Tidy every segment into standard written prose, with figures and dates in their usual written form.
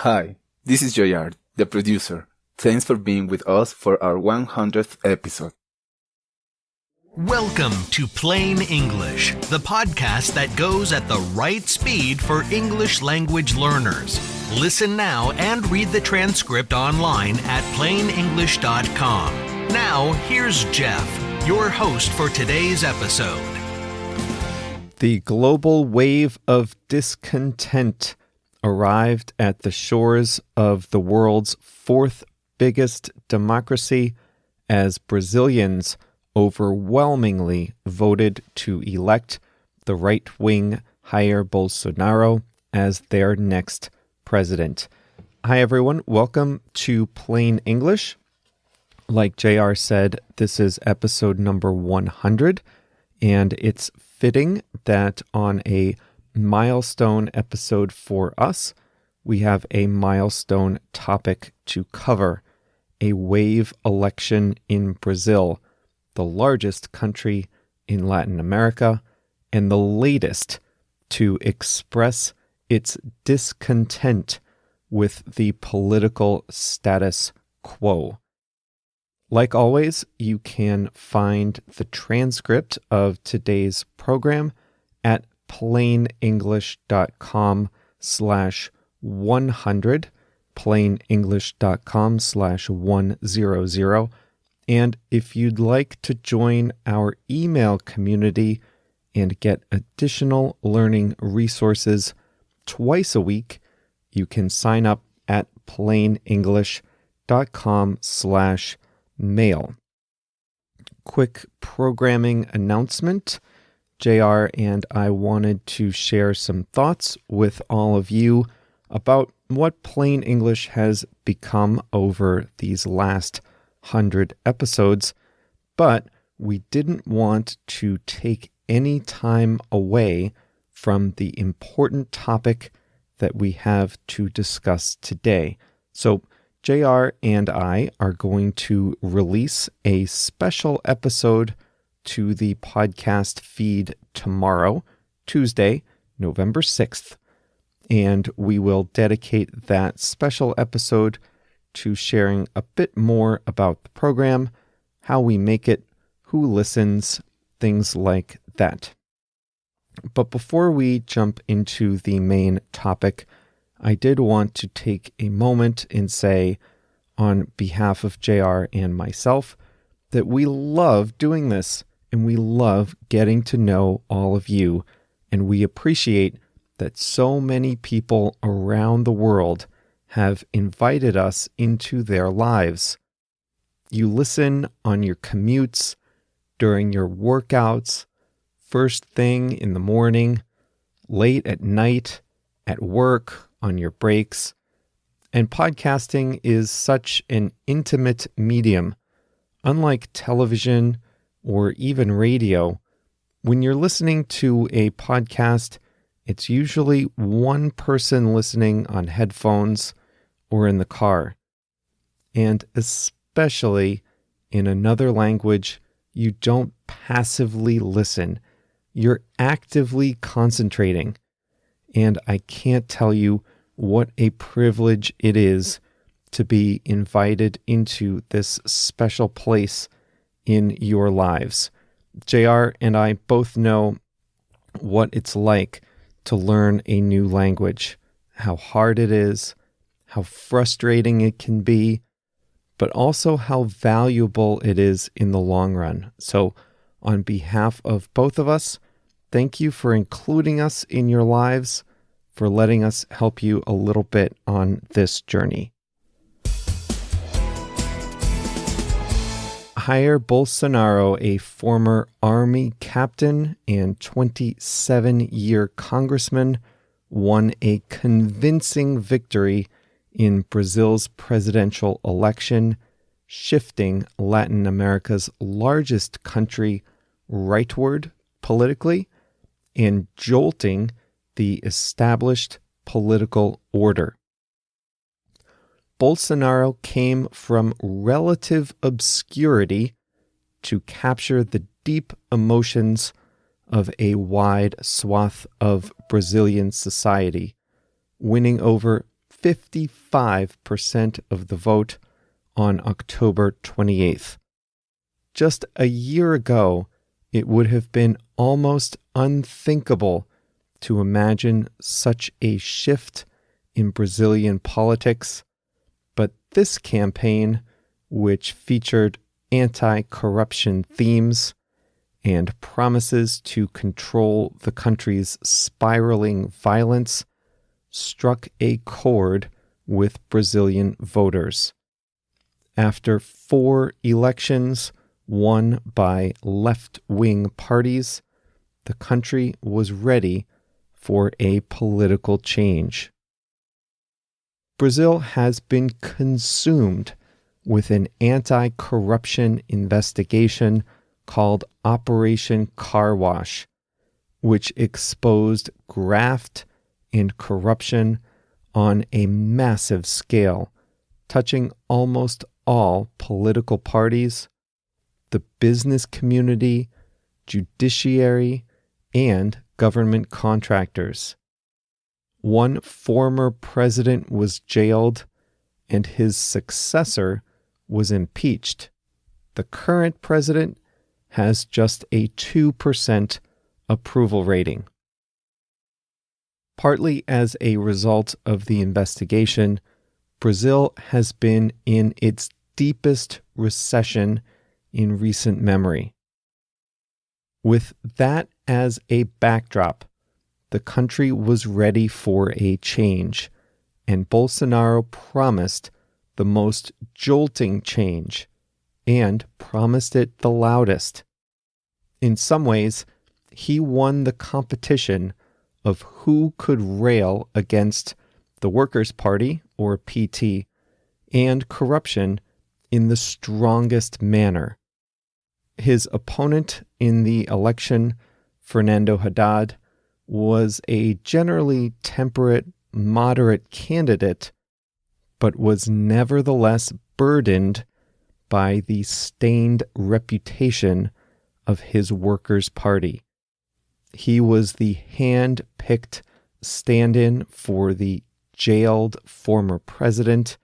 Hi, this is Jair, the producer. Thanks for being with us for our 100th episode. Welcome to Plain English, the podcast that goes at the right speed for English language learners. Listen now and read the transcript online at plainenglish.com. Now, here's Jeff, your host for today's episode. The global wave of discontent arrived at the shores of the world's fourth biggest democracy as Brazilians overwhelmingly voted to elect the right-wing Jair Bolsonaro as their next president. Hi, everyone. Welcome to Plain English. Like JR said, this is episode number 100, and it's fitting that on a milestone episode for us, we have a milestone topic to cover: a wave election in Brazil, the largest country in Latin America, and the latest to express its discontent with the political status quo. Like always, you can find the transcript of today's program at plainenglish.com/100, plainenglish.com/100. And if you'd like to join our email community and get additional learning resources twice a week, you can sign up at plainenglish.com/mail. Quick programming announcement. JR and I wanted to share some thoughts with all of you about what Plain English has become over these last 100 episodes, but we didn't want to take any time away from the important topic that we have to discuss today. So JR and I are going to release a special episode to the podcast feed tomorrow, Tuesday, November 6th, and we will dedicate that special episode to sharing a bit more about the program, how we make it, who listens, things like that. But before we jump into the main topic, I did want to take a moment and say, on behalf of JR and myself, that we love doing this and we love getting to know all of you, and we appreciate that so many people around the world have invited us into their lives. You listen on your commutes, during your workouts, first thing in the morning, late at night, at work, on your breaks. And podcasting is such an intimate medium. Unlike television or even radio, when you're listening to a podcast, it's usually one person listening on headphones or in the car. And especially in another language, you don't passively listen. You're actively concentrating. And I can't tell you what a privilege it is to be invited into this special place in your lives. JR and I both know what it's like to learn a new language, how hard it is, how frustrating it can be, but also how valuable it is in the long run. So on behalf of both of us, thank you for including us in your lives, for letting us help you a little bit on this journey. Jair Bolsonaro, a former army captain and 27-year congressman, won a convincing victory in Brazil's presidential election, shifting Latin America's largest country rightward politically and jolting the established political order. Bolsonaro came from relative obscurity to capture the deep emotions of a wide swath of Brazilian society, winning over 55% of the vote on October 28th. Just a year ago, it would have been almost unthinkable to imagine such a shift in Brazilian politics, but this campaign, which featured anti-corruption themes and promises to control the country's spiraling violence, struck a chord with Brazilian voters. After 4 elections won by left-wing parties, the country was ready for a political change. Brazil has been consumed with an anti-corruption investigation called Operation Car Wash, which exposed graft and corruption on a massive scale, touching almost all political parties, the business community, judiciary, and government contractors. One former president was jailed, and his successor was impeached. The current president has just a 2% approval rating. Partly as a result of the investigation, Brazil has been in its deepest recession in recent memory. With that as a backdrop, the country was ready for a change, and Bolsonaro promised the most jolting change, and promised it the loudest. In some ways, he won the competition of who could rail against the Workers' Party, or PT, and corruption in the strongest manner. His opponent in the election, Fernando Haddad, was a generally temperate, moderate candidate, but was nevertheless burdened by the stained reputation of his Workers' Party. He was the hand-picked stand-in for the jailed former president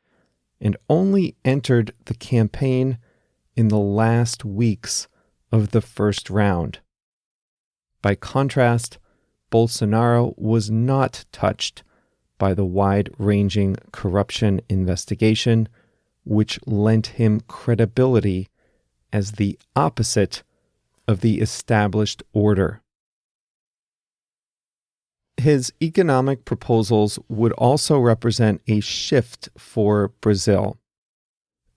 and only entered the campaign in the last weeks of the first round. By contrast, Bolsonaro was not touched by the wide-ranging corruption investigation, which lent him credibility as the opposite of the established order. His economic proposals would also represent a shift for Brazil.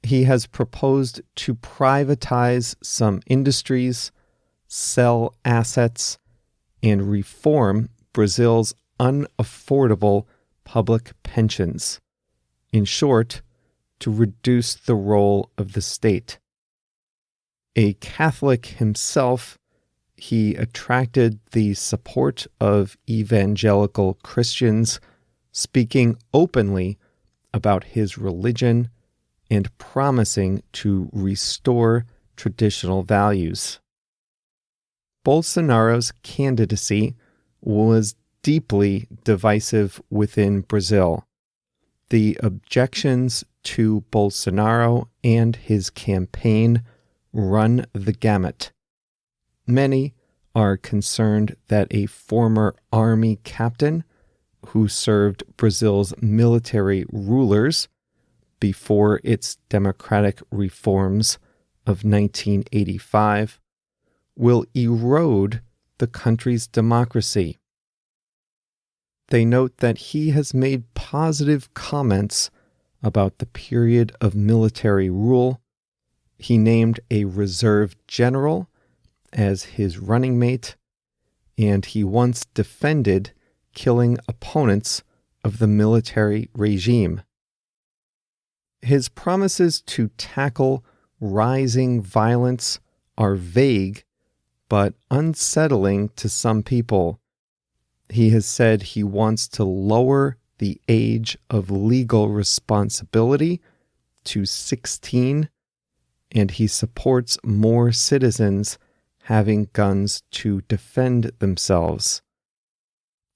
He has proposed to privatize some industries, sell assets, and reform Brazil's unaffordable public pensions. In short, to reduce the role of the state. A Catholic himself, he attracted the support of evangelical Christians, speaking openly about his religion and promising to restore traditional values. Bolsonaro's candidacy was deeply divisive within Brazil. The objections to Bolsonaro and his campaign run the gamut. Many are concerned that a former army captain who served Brazil's military rulers before its democratic reforms of 1985 will erode the country's democracy. They note that he has made positive comments about the period of military rule. He named a reserve general as his running mate, and he once defended killing opponents of the military regime. His promises to tackle rising violence are vague but unsettling to some people. He has said he wants to lower the age of legal responsibility to 16, and he supports more citizens having guns to defend themselves.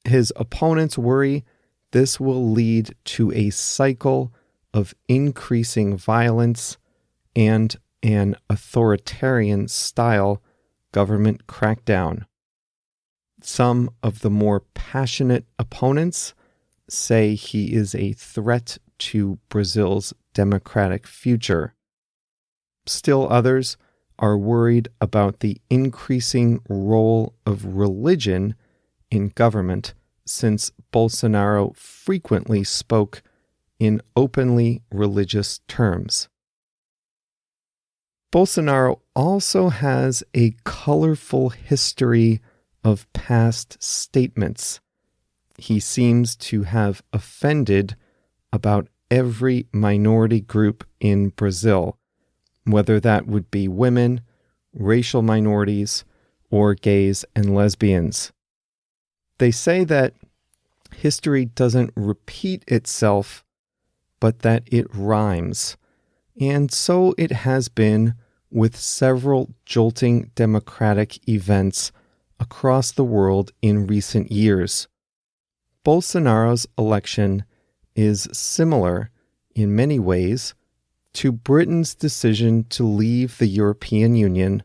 His opponents worry this will lead to a cycle of increasing violence and an authoritarian style government crackdown. Some of the more passionate opponents say he is a threat to Brazil's democratic future. Still others are worried about the increasing role of religion in government, since Bolsonaro frequently spoke in openly religious terms. Bolsonaro also has a colorful history of past statements. He seems to have offended about every minority group in Brazil, whether that would be women, racial minorities, or gays and lesbians. They say that history doesn't repeat itself, but that it rhymes. And so it has been with several jolting democratic events across the world in recent years. Bolsonaro's election is similar in many ways to Britain's decision to leave the European Union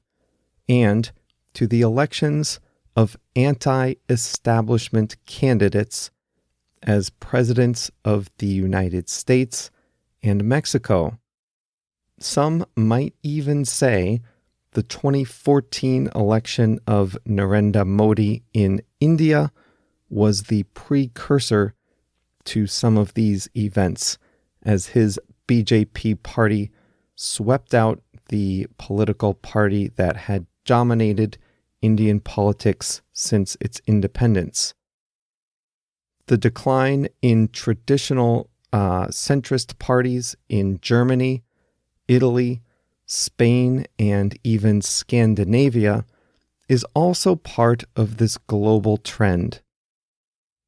and to the elections of anti-establishment candidates as presidents of the United States and Mexico. Some might even say the 2014 election of Narendra Modi in India was the precursor to some of these events, as his BJP party swept out the political party that had dominated Indian politics since its independence. The decline in traditional centrist parties in Germany, Italy, Spain, and even Scandinavia is also part of this global trend.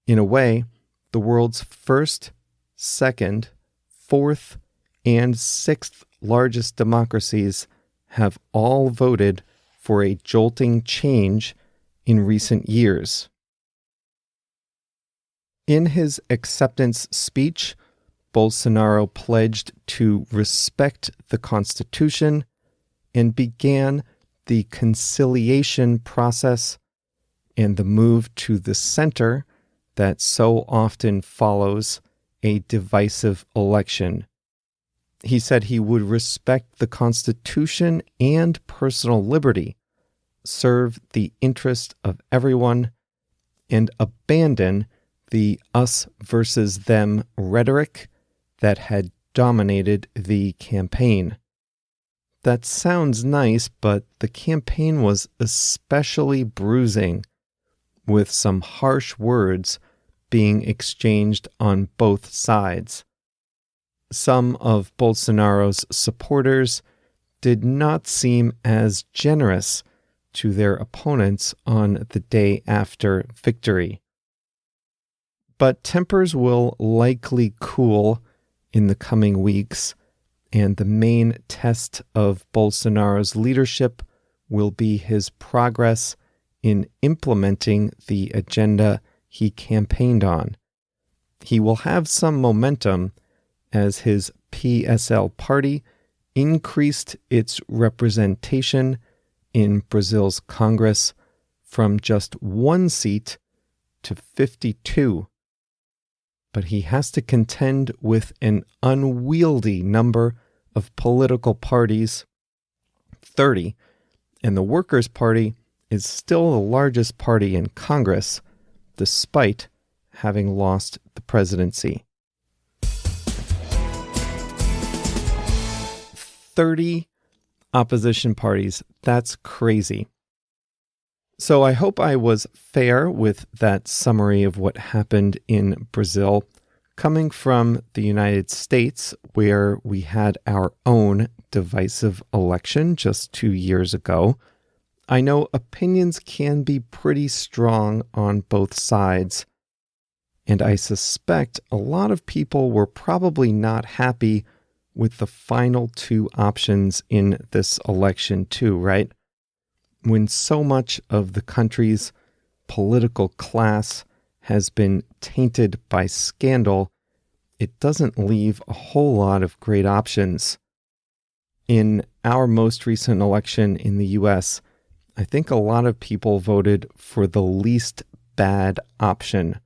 In a way, the world's first, second, fourth, and sixth largest democracies have all voted for a jolting change in recent years. In his acceptance speech, Bolsonaro pledged to respect the Constitution and began the conciliation process and the move to the center that so often follows a divisive election. He said he would respect the Constitution and personal liberty, serve the interest of everyone, and abandon the us versus them rhetoric that had dominated the campaign. That sounds nice, but the campaign was especially bruising, with some harsh words being exchanged on both sides. Some of Bolsonaro's supporters did not seem as generous to their opponents on the day after victory. But tempers will likely cool in the coming weeks, and the main test of Bolsonaro's leadership will be his progress in implementing the agenda he campaigned on. He will have some momentum as his PSL party increased its representation in Brazil's Congress from just 1 seat to 52. But he has to contend with an unwieldy number of political parties, 30, and the Workers' Party is still the largest party in Congress, despite having lost the presidency. 30 opposition parties. That's crazy. So I hope I was fair with that summary of what happened in Brazil, coming from the United States, where we had our own divisive election just 2 years ago. I know opinions can be pretty strong on both sides, and I suspect a lot of people were probably not happy with the final 2 options in this election too, right? When so much of the country's political class has been tainted by scandal, it doesn't leave a whole lot of great options. In our most recent election in the US, I think a lot of people voted for the least bad option.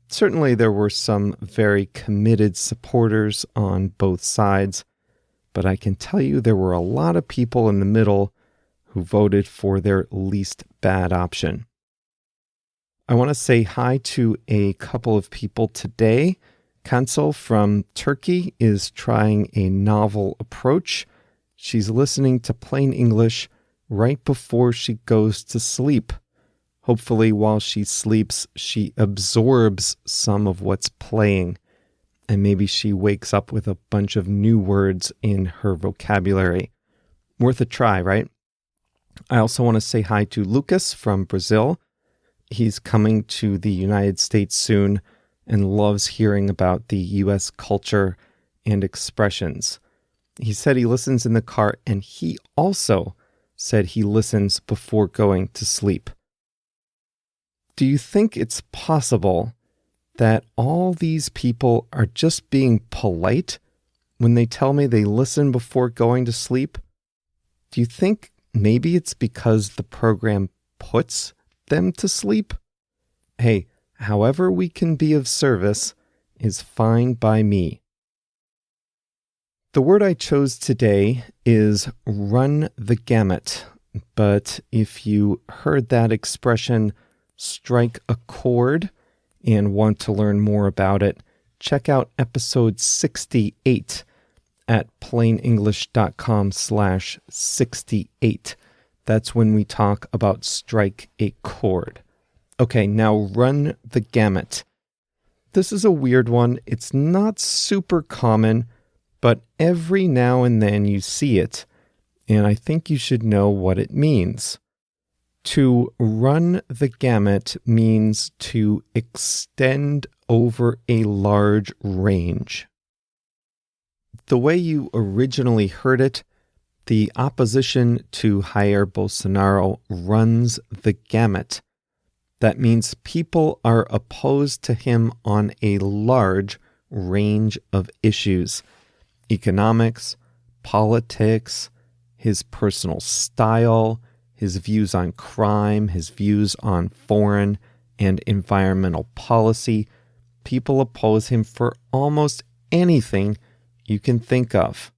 Certainly there were some very committed supporters on both sides, but I can tell you there were a lot of people in the middle who voted for their least bad option. I want to say hi to a couple of people today. Cancel from Turkey is trying a novel approach. She's listening to plain English right before she goes to sleep. Hopefully, while she sleeps, she absorbs some of what's playing, and maybe she wakes up with a bunch of new words in her vocabulary. Worth a try, right? I also want to say hi to Lucas from Brazil. He's coming to the United States soon and loves hearing about the U.S. culture and expressions. He said he listens in the car, and he also said he listens before going to sleep. Do you think it's possible that all these people are just being polite when they tell me they listen before going to sleep? Do you think maybe it's because the program puts them to sleep? Hey, however we can be of service is fine by me. The word I chose today is run the gamut, but if you heard that expression, strike a chord, and want to learn more about it, check out episode 68 at plainenglish.com/68. That's when we talk about strike a chord. Okay, now run the gamut. This is a weird one. It's not super common, but every now and then you see it, and I think you should know what it means. To run the gamut means to extend over a large range. The way you originally heard it, the opposition to Jair Bolsonaro runs the gamut. That means people are opposed to him on a large range of issues. Economics, politics, his personal style, his views on crime, his views on foreign and environmental policy. People oppose him for almost anything you can think of.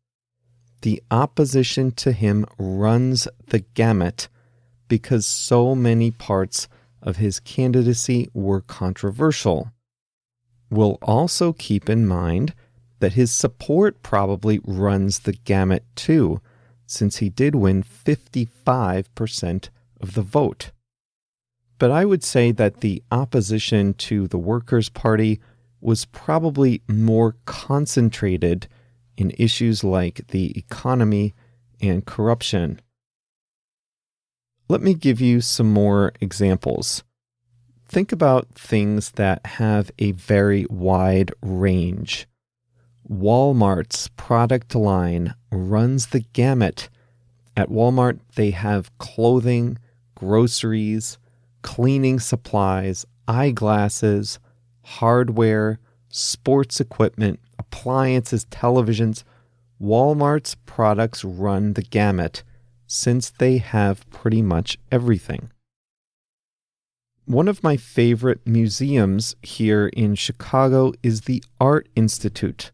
The opposition to him runs the gamut because so many parts of his candidacy were controversial. We'll also keep in mind that his support probably runs the gamut too, since he did win 55% of the vote. But I would say that the opposition to the Workers' Party was probably more concentrated in issues like the economy and corruption. Let me give you some more examples. Think about things that have a very wide range. Walmart's product line runs the gamut. At Walmart, they have clothing, groceries, cleaning supplies, eyeglasses, hardware, sports equipment, appliances, televisions. Walmart's products run the gamut since they have pretty much everything. One of my favorite museums here in Chicago is the Art Institute.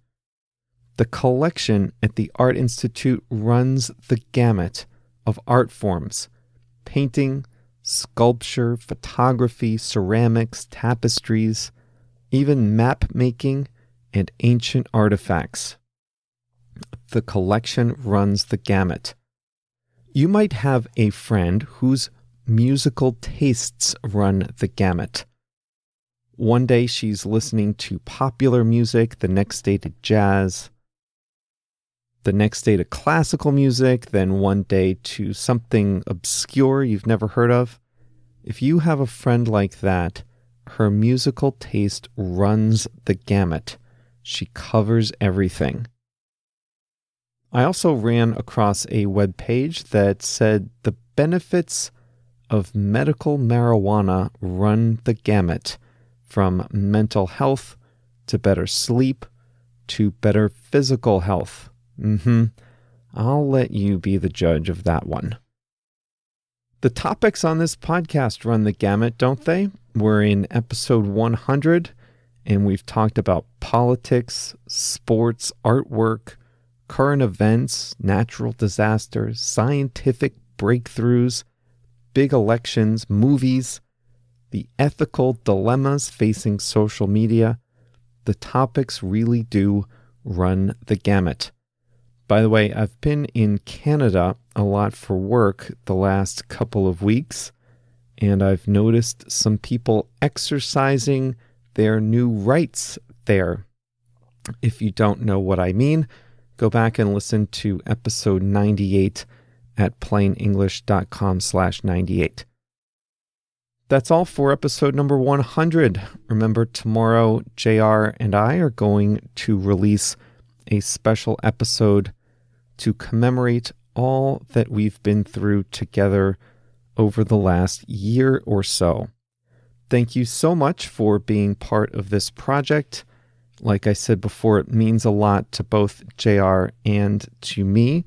The collection at the Art Institute runs the gamut of art forms: painting, sculpture, photography, ceramics, tapestries, even map making, and ancient artifacts. The collection runs the gamut. You might have a friend whose musical tastes run the gamut. One day she's listening to popular music, the next day to jazz, the next day to classical music, then one day to something obscure you've never heard of. If you have a friend like that, her musical taste runs the gamut. She covers everything. I also ran across a web page that said the benefits of medical marijuana run the gamut, from mental health to better sleep to better physical health. I'll let you be the judge of that one. The topics on this podcast run the gamut, don't they? We're in episode 100, and we've talked about politics, sports, artwork, current events, natural disasters, scientific breakthroughs, big elections, movies, the ethical dilemmas facing social media. The topics really do run the gamut. By the way, I've been in Canada a lot for work the last couple of weeks, and I've noticed some people exercising their new rights there. If you don't know what I mean, go back and listen to episode 98 at plainenglish.com/98. That's all for episode number 100. Remember, tomorrow, JR and I are going to release a special episode to commemorate all that we've been through together over the last year or so. Thank you so much for being part of this project. Like I said before, it means a lot to both JR and to me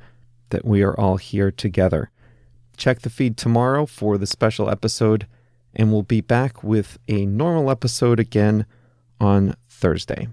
that we are all here together. Check the feed tomorrow for the special episode, and we'll be back with a normal episode again on Thursday.